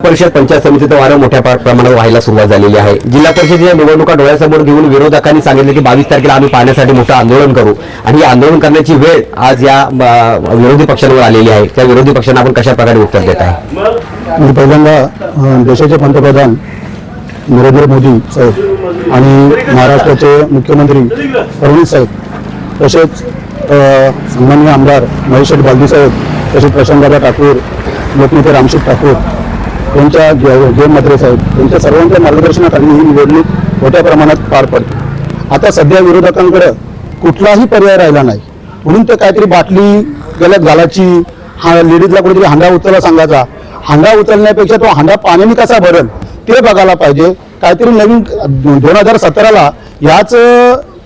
परिषद पंचायत समितीचं वारं मोठ्या प्रमाणात व्हायला सुरुवात झालेली आहे। जिल्हा परिषदेच्या निवडणुका डोळ्यासमोर घेऊन विरोधकांनी सांगितले की 22 तारखेला आम्ही पाहण्यासाठी मोठं आंदोलन करू आणि ही आंदोलन करण्याची वेळ आज या विरोधी पक्षांवर आलेली आहे। त्या विरोधी पक्षांना आपण कशा प्रकारे उत्तर देत आहे? मी पहिल्यांदा देशाचे पंतप्रधान नरेंद्र मोदी साहेब आणि महाराष्ट्राचे मुख्यमंत्री फडणवीस साहेब तसेच सन्माननीय आमदार महेश बालदी साहेब तसेच प्रशांतदादा ठाकूर लोकनेते रामशेठ ठाकूर यांच्या गृहमंत्री साहेब यांच्या सर्वांच्या मार्गदर्शनाखाली ही निवडणूक मोठ्या प्रमाणात पार पडते। आता सध्या विरोधकांकडे कुठलाही पर्याय राहिला नाही, म्हणून ते काहीतरी बाटली गलत घालायची, लेडीजला कुठेतरी हांडा उचलला सांगायचा, हांडा उचलण्यापेक्षा तो हांडा पाण्याने कसा भरेल ते बघायला पाहिजे। काहीतरी नवीन 2017ला याच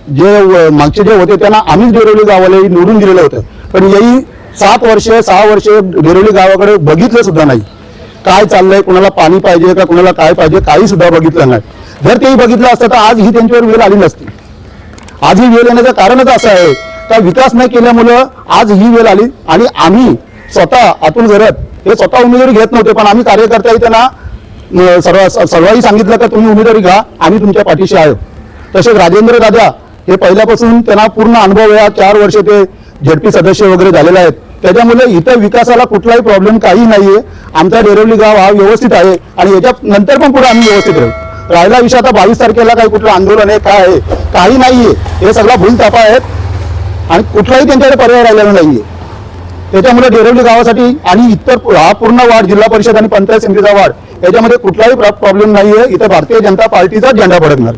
जे मागचे जे होते त्यांना आम्हीच डेरवली गावाला निवडून दिलेलं होतं, पण याही 7 वर्ष 6 वर्ष डेरवली गावाकडे बघितलं सुद्धा नाही। काय चाललंय, कुणाला पाणी पाहिजे का कुणाला काय पाहिजे काही सुद्धा बघितलं नाही। जर तेही बघितलं असतं तर आज ही त्यांच्यावर वेळ आली नसती। आज ही वेळ येण्याचं कारणच असं आहे का विकास न केल्यामुळं आज ही वेळ आली आणि आम्ही स्वतः आतून घरात हे स्वतः उमेदवारी घेत नव्हते, पण आम्ही कार्यकर्त्यांनी त्यांना सर्वांनी सांगितलं का तुम्ही उमेदवारी घ्या, आम्ही तुमच्या पाठीशी आहोत। तसेच राजेंद्र दादा हे पहिल्यापासून त्यांना पूर्ण अनुभव आहे, 4 वर्ष ते झेडपी सदस्य वगैरे झालेले आहेत, त्याच्यामुळे इथं विकासाला कुठलाही प्रॉब्लेम काही नाहीये। आमचा डेरवली गाव हा व्यवस्थित आहे आणि याच्या नंतर पण पुढे आम्ही व्यवस्थित राहू। राहिला विषय आता 22 तारखेला काही कुठलं आंदोलन आहे काय आहे काही नाहीये, हे सगळा भूलथापा आहेत आणि कुठलाही त्यांच्याकडे पर्याय राहिलेला नाहीये। त्याच्यामुळे डेरवली गावासाठी आणि इतर हा पूर्ण वार्ड जिल्हा परिषद आणि पंचायत समितीचा वार्ड याच्यामध्ये कुठलाही प्रॉब्लेम नाहीये। इथं भारतीय जनता पार्टीचा झेंडा फडकणार।